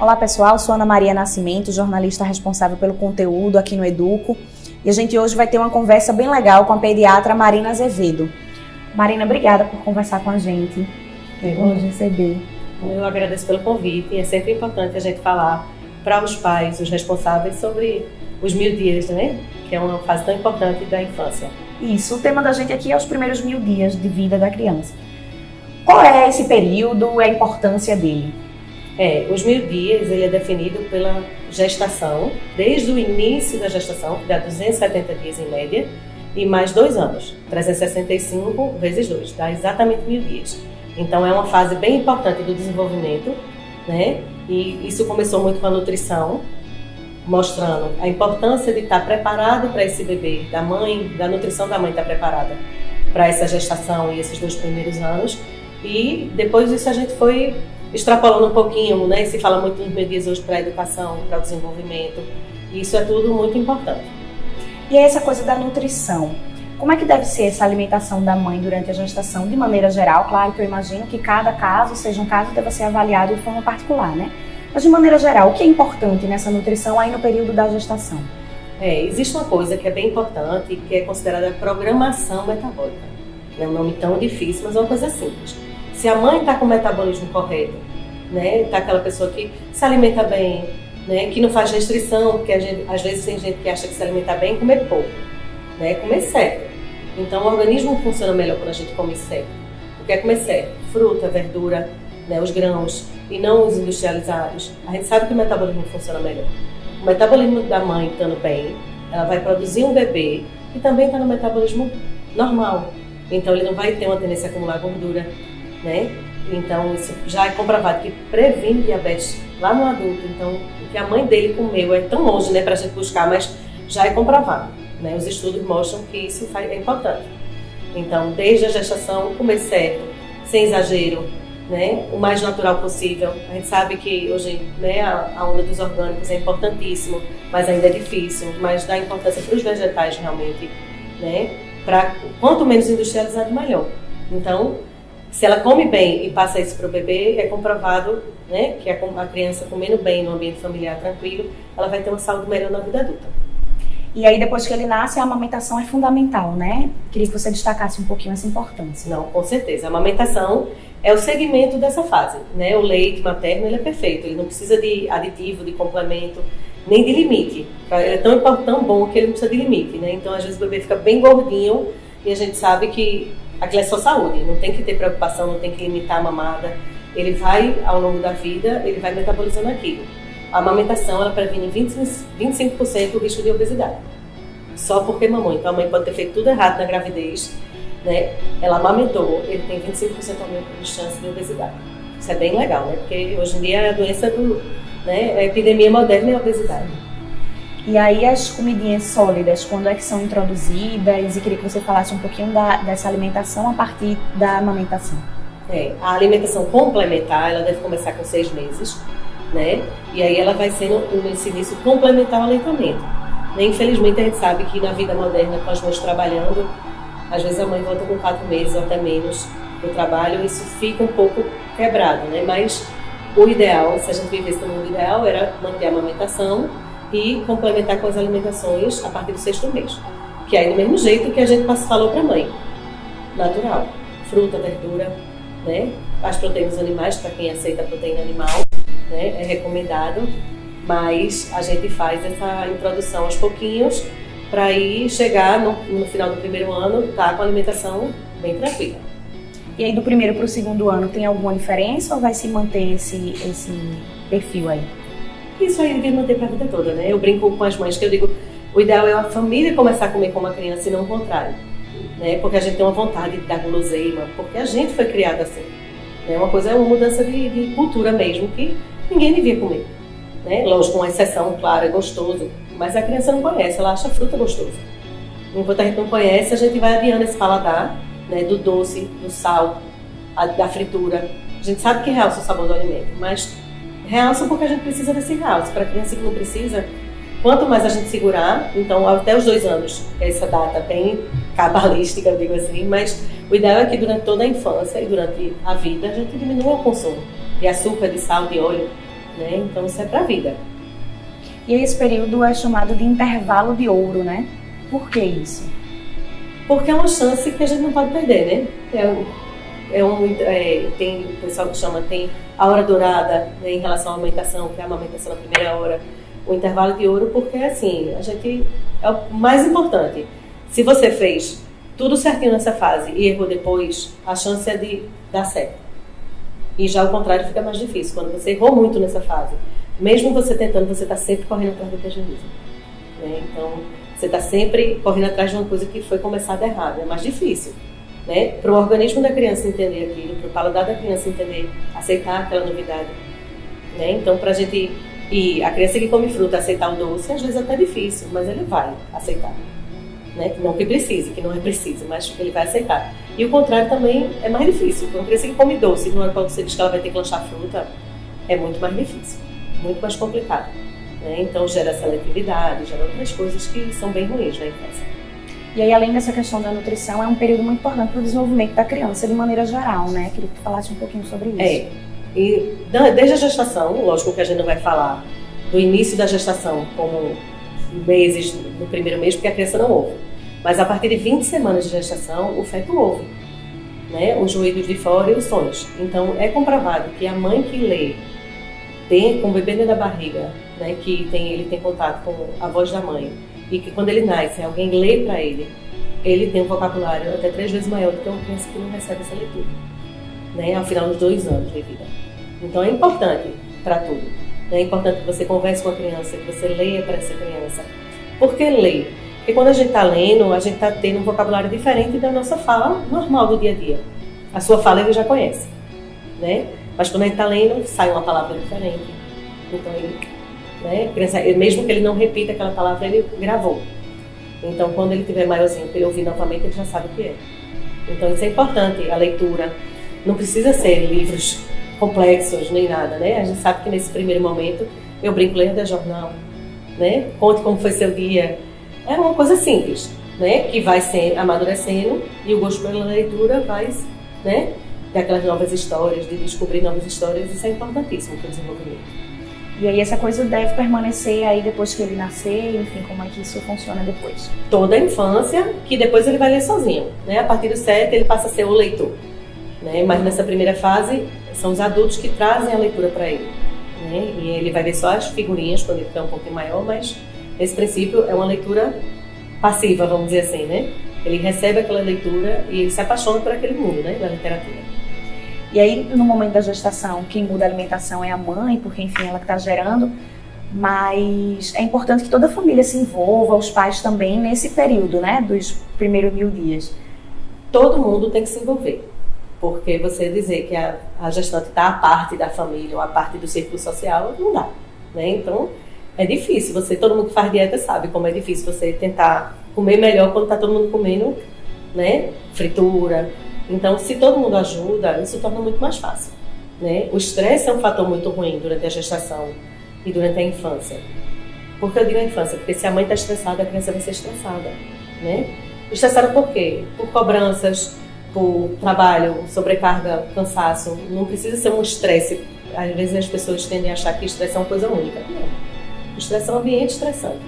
Olá pessoal, sou Ana Maria Nascimento, jornalista responsável pelo conteúdo aqui no Educo. E a gente hoje vai ter uma conversa bem legal com a pediatra Marina Azevedo. Marina, obrigada por conversar com a gente. É bom receber. Eu agradeço pelo convite e é sempre importante a gente falar para os pais, os responsáveis, sobre os 1000 dias, né? Que é uma fase tão importante da infância. Isso, o tema da gente aqui é os primeiros 1000 dias de vida da criança. Qual é esse período e a importância dele? Os 1000 dias ele é definido pela gestação, desde o início da gestação, que dá 270 dias em média, e mais 2 anos, 365 vezes 2, dá exatamente 1000 dias. Então é uma fase bem importante do desenvolvimento, né? E isso começou muito com a nutrição, mostrando a importância de estar preparado para esse bebê, da nutrição da mãe estar preparada para essa gestação e esses 2 primeiros anos. E depois disso a gente foi extrapolando um pouquinho, né? Se fala muito nos 1000 dias hoje para a educação, para o desenvolvimento. E isso é tudo muito importante. E essa coisa da nutrição, como é que deve ser essa alimentação da mãe durante a gestação, de maneira geral? Claro que eu imagino que cada caso, seja um caso, deva ser avaliado de forma particular, né? Mas de maneira geral, o que é importante nessa nutrição aí no período da gestação? Existe uma coisa que é bem importante, que é considerada programação metabólica. Não é um nome tão difícil, mas é uma coisa simples. Se a mãe está com o metabolismo correto, né, está aquela pessoa que se alimenta bem, né, que não faz restrição, porque às vezes tem gente que acha que se alimenta bem comer pouco, né, comer certo. Então o organismo funciona melhor quando a gente come certo. O que é comer certo? Fruta, verdura, né, os grãos e não os industrializados. A gente sabe que o metabolismo funciona melhor. O metabolismo da mãe estando bem, ela vai produzir um bebê que também está no metabolismo normal. Então ele não vai ter uma tendência a acumular gordura, né? Então isso já é comprovado que previne diabetes lá no adulto. Então o que a mãe dele comeu é tão longe, né, para a gente buscar, mas já é comprovado, né? Os estudos mostram que isso é importante. Então desde a gestação, comer certo, sem exagero, né? O mais natural possível. A gente sabe que hoje, né, a onda dos orgânicos é importantíssimo, mas ainda é difícil, mas dá importância para os vegetais realmente, né? Para quanto menos industrializado, melhor. Então, se ela come bem e passa isso para o bebê, é comprovado, né, que a criança comendo bem no ambiente familiar tranquilo, ela vai ter uma saúde melhor na vida adulta. E aí, depois que ele nasce, a amamentação é fundamental, né? Queria que você destacasse um pouquinho essa importância. Não, com certeza. A amamentação é o segmento dessa fase, né? O leite materno, ele é perfeito, ele não precisa de aditivo, de complemento, nem de limite. Ele é tão bom que ele não precisa de limite, né? Então, às vezes, o bebê fica bem gordinho e a gente sabe que aquilo é só saúde, não tem que ter preocupação, não tem que limitar a mamada. Ele vai, ao longo da vida, ele vai metabolizando aquilo. A amamentação, ela previne 25% o risco de obesidade. Só porque mamou. Então, a mãe pode ter feito tudo errado na gravidez, né? Ela amamentou, ele tem 25% aumento de chance de obesidade. Isso é bem legal, né? Porque hoje em dia é a doença né? A epidemia moderna é a obesidade. E aí as comidinhas sólidas, quando é que são introduzidas? E queria que você falasse um pouquinho dessa alimentação a partir da amamentação. A alimentação complementar, ela deve começar com 6 meses, né? E aí ela vai sendo nesse início complementar ao aleitamento. Infelizmente a gente sabe que na vida moderna, com as mães trabalhando, às vezes a mãe volta com 4 meses ou até menos do trabalho, isso fica um pouco quebrado, né? Mas o ideal, se a gente vivesse no mundo ideal, era manter a amamentação e complementar com as alimentações a partir do 6º mês. Que é do mesmo jeito que a gente falou para a mãe. Natural. Fruta, verdura, né? As proteínas animais, para quem aceita a proteína animal, né? É recomendado. Mas a gente faz essa introdução aos pouquinhos para aí chegar no final do 1º ano, tá com a alimentação bem tranquila. E aí do 1º para o 2º ano tem alguma diferença ou vai se manter esse perfil aí? Isso aí deve manter para a vida toda, né? Eu brinco com as mães que eu digo, o ideal é a família começar a comer como a criança e não o contrário, né? Porque a gente tem uma vontade de dar guloseima, porque a gente foi criado assim, né? Uma coisa é uma mudança de cultura mesmo, que ninguém devia comer, né? Lógico, com exceção, claro, é gostoso, mas a criança não conhece, ela acha a fruta gostosa. Enquanto a gente não conhece, a gente vai adiando esse paladar, né? Do doce, do sal, da fritura. A gente sabe que realça o sabor do alimento, mas realça porque a gente precisa desse realce. Para a criança que não precisa, quanto mais a gente segurar, então até os 2 anos, essa data bem cabalística, eu digo assim, mas o ideal é que durante toda a infância e durante a vida a gente diminua o consumo de açúcar, de sal, de óleo, né? Então isso é para a vida. E esse período é chamado de intervalo de ouro, né? Por que isso? Porque é uma chance que a gente não pode perder, né? Tem o pessoal que chama, tem a hora dourada, né, em relação à amamentação, que é a amamentação na primeira hora, o intervalo de ouro, porque assim, é o mais importante. Se você fez tudo certinho nessa fase e errou depois, a chance é de dar certo. E já o contrário fica mais difícil, quando você errou muito nessa fase. Mesmo você tentando, você está sempre correndo atrás do prejuízo, né? Então, você está sempre correndo atrás de uma coisa que foi começada errada, é mais difícil, né? Para o organismo da criança entender aquilo, para o paladar da criança entender, aceitar aquela novidade, né? Então, para a gente... E a criança que come fruta aceitar o doce, às vezes é até difícil, mas ele vai aceitar, né? Não que precise, que não é preciso, mas ele vai aceitar. E o contrário também é mais difícil. Para uma criança que come doce, não é quando você diz que ela vai ter que lanchar fruta, é muito mais difícil, muito mais complicado, né? Então gera seletividade, gera outras coisas que são bem ruins na infância. E aí, além dessa questão da nutrição, é um período muito importante para o desenvolvimento da criança de maneira geral, né? Queria que tu falasse um pouquinho sobre isso. E desde a gestação, lógico que a gente não vai falar do início da gestação como meses, no primeiro mês, porque a criança não ouve. Mas a partir de 20 semanas de gestação, o feto ouve, né? Os ruídos de fora e os sons. Então, é comprovado que a mãe que lê, com o bebê dentro da barriga, né, que ele tem contato com a voz da mãe, e que quando ele nasce, alguém lê para ele tem um vocabulário até 3 vezes maior do que uma criança que não recebe essa leitura, né, ao final dos 2 anos de vida. Então é importante para tudo. É importante que você converse com a criança, que você leia para essa criança. Por que ler? Porque quando a gente está lendo, a gente está tendo um vocabulário diferente da nossa fala normal do dia a dia. A sua fala ele já conhece, né? Mas quando a gente está lendo, sai uma palavra diferente. Então né, criança, mesmo que ele não repita aquela palavra, ele gravou. Então quando ele tiver maiorzinho, para ele ouvir novamente, ele já sabe o que é. Então isso é importante, a leitura. Não precisa ser livros complexos nem nada, né? A gente sabe que nesse primeiro momento eu brinco, leia jornal, né? Conte como foi seu dia. É uma coisa simples, né? Que vai amadurecendo e o gosto pela leitura vai, né? Ter aquelas novas histórias, de descobrir novas histórias, isso é importantíssimo para o desenvolvimento. E aí essa coisa deve permanecer aí depois que ele nascer, enfim, como é que isso funciona depois? Toda a infância, que depois ele vai ler sozinho, né? A partir do 7 ele passa a ser o leitor, né? Mas nessa primeira fase são os adultos que trazem a leitura para ele, né? E ele vai ver só as figurinhas quando ele ficar um pouquinho maior, mas nesse princípio é uma leitura passiva, vamos dizer assim, né? Ele recebe aquela leitura e ele se apaixona por aquele mundo, né? Da literatura. E aí, no momento da gestação, quem muda a alimentação é a mãe, porque, enfim, ela que está gerando, mas é importante que toda a família se envolva, os pais também, nesse período, né, dos primeiros 1000 dias. Todo mundo tem que se envolver, porque você dizer que a gestante está à parte da família ou à parte do círculo social, não dá, né? Então, é difícil. Todo mundo que faz dieta sabe como é difícil você tentar comer melhor quando está todo mundo comendo, né, fritura. Então, se todo mundo ajuda, isso torna muito mais fácil, né? O estresse é um fator muito ruim durante a gestação e durante a infância. Por que eu digo a infância? Porque se a mãe está estressada, a criança vai ser estressada, né? Estressada por quê? Por cobranças, por trabalho, sobrecarga, cansaço. Não precisa ser um estresse. Às vezes as pessoas tendem a achar que estresse é uma coisa única. Não. O estresse é um ambiente estressante.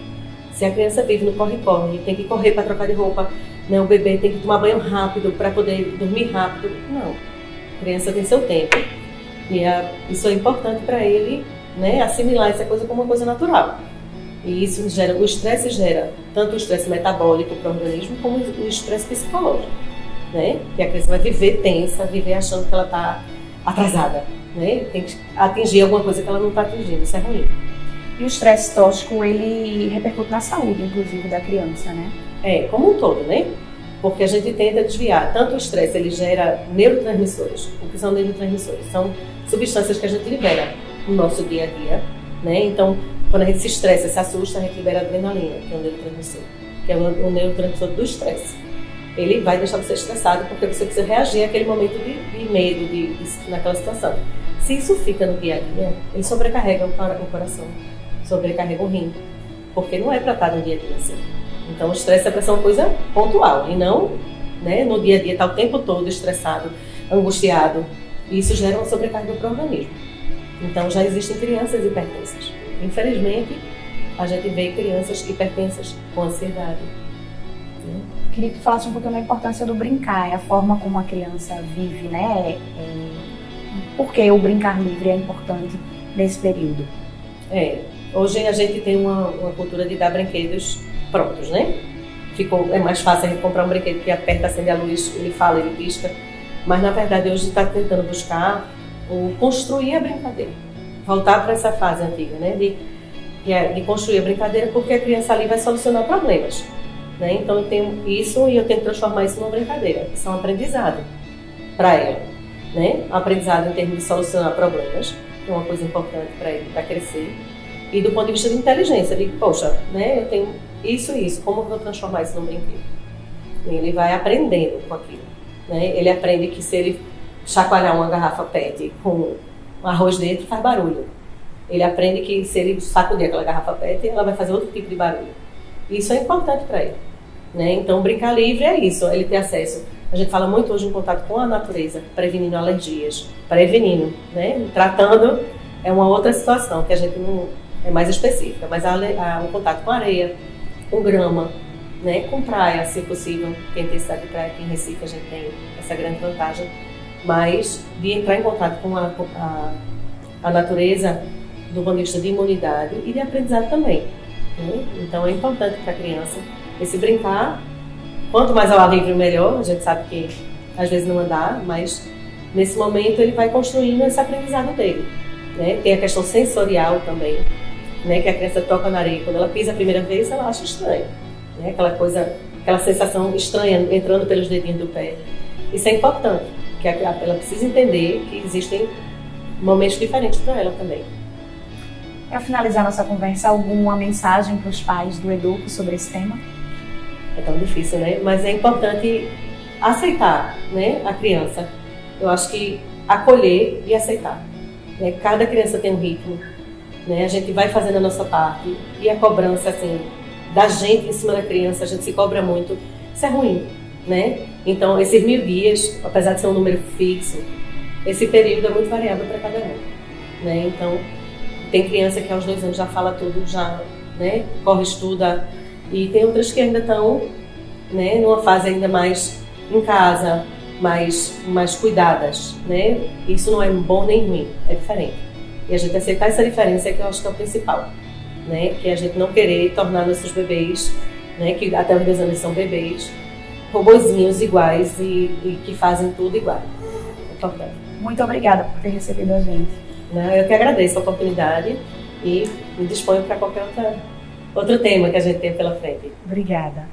Se a criança vive no corre-corre, tem que correr para trocar de roupa, né? O bebê tem que tomar banho rápido para poder dormir rápido. Não. A criança tem seu tempo. E isso é importante para ele, né, assimilar essa coisa como uma coisa natural. E isso o estresse gera tanto o estresse metabólico para o organismo, como o estresse psicológico, né? Que a criança vai viver tensa, viver achando que ela está atrasada, né? Tem que atingir alguma coisa que ela não está atingindo. Isso é ruim. E o estresse tóxico, ele repercute na saúde, inclusive, da criança, né? Como um todo, né? Porque a gente tenta desviar. Tanto o estresse, ele gera neurotransmissores. O que são neurotransmissores? São substâncias que a gente libera no nosso dia a dia, né? Então, quando a gente se estressa, se assusta, a gente libera adrenalina, que é um neurotransmissor, que é o neurotransmissor do estresse. Ele vai deixar você estressado porque você precisa reagir àquele momento de medo, naquela situação. Se isso fica no dia a dia, ele sobrecarrega o coração, sobrecarrega o rim, porque não é para estar no dia a dia assim. Então o estresse é para ser uma coisa pontual e não, né, no dia a dia, estar o tempo todo estressado, angustiado, e isso gera uma sobrecarga para o organismo. Então já existem crianças hipertensas. Infelizmente, a gente vê crianças hipertensas com ansiedade. Queria que tu falasse um pouquinho da importância do brincar, a forma como a criança vive, né? Por que o brincar livre é importante nesse período? Hoje a gente tem uma cultura de dar brinquedos prontos, né? É mais fácil a gente comprar um brinquedo que aperta, acende a luz, ele fala, ele pisca. Mas na verdade hoje está tentando buscar construir a brincadeira. Voltar para essa fase antiga, né? De construir a brincadeira, porque a criança ali vai solucionar problemas. Né? Então eu tenho isso e eu tento transformar isso numa brincadeira. Isso é um aprendizado para ela. Né? Um aprendizado em termos de solucionar problemas, que é uma coisa importante para ele, para crescer. E do ponto de vista de inteligência, de poxa, né? Eu tenho isso e isso, como eu vou transformar isso num brinquedo? E ele vai aprendendo com aquilo. Né? Ele aprende que se ele chacoalhar uma garrafa PET com arroz dentro, faz barulho. Ele aprende que se ele sacudir aquela garrafa PET, ela vai fazer outro tipo de barulho. Isso é importante para ele. Né? Então, brincar livre é isso, ele ter acesso. A gente fala muito hoje em contato com a natureza, prevenindo alergias, prevenindo, né? Tratando é uma outra situação que a gente não é mais específica, mas o contato com areia, com grama, né? Com praia, se possível, quem tem cidade de praia aqui em Recife, a gente tem essa grande vantagem, mas de entrar em contato com a natureza do ponto de vista de imunidade e de aprendizado também. Né? Então é importante para a criança esse brincar, quanto mais ao ar livre melhor, a gente sabe que às vezes não dá, mas nesse momento ele vai construindo esse aprendizado dele. Né? Tem a questão sensorial também, né? Que a criança toca na areia, quando ela pisa a primeira vez ela acha estranho, né? Aquela sensação estranha entrando pelos dedinhos do pé. Isso é importante, que ela precisa entender que existem momentos diferentes para ela também. Para finalizar nossa conversa, alguma mensagem para os pais do Educo sobre esse tema? É tão difícil, né? Mas é importante aceitar, né, a criança. Eu acho que acolher e aceitar. Né? Cada criança tem um ritmo, né? A gente vai fazendo a nossa parte e a cobrança, assim, da gente em cima da criança, a gente se cobra muito. Isso é ruim, né? Então, esses 1000 dias, apesar de ser um número fixo, esse período é muito variável para cada um, né? Então, tem criança que aos 2 anos já fala tudo, já, né, corre, estuda, e tem outras que ainda estão, né, numa fase ainda mais em casa, mais cuidadas, né? Isso não é bom nem ruim, é diferente. E a gente aceitar essa diferença é que eu acho que é o principal, né? Que a gente não querer tornar nossos bebês, né, que até os 2 anos são bebês, robozinhos iguais e que fazem tudo igual. É importante. Muito obrigada por ter recebido a gente. Eu que agradeço a oportunidade e me disponho para qualquer outro tema que a gente tenha pela frente. Obrigada.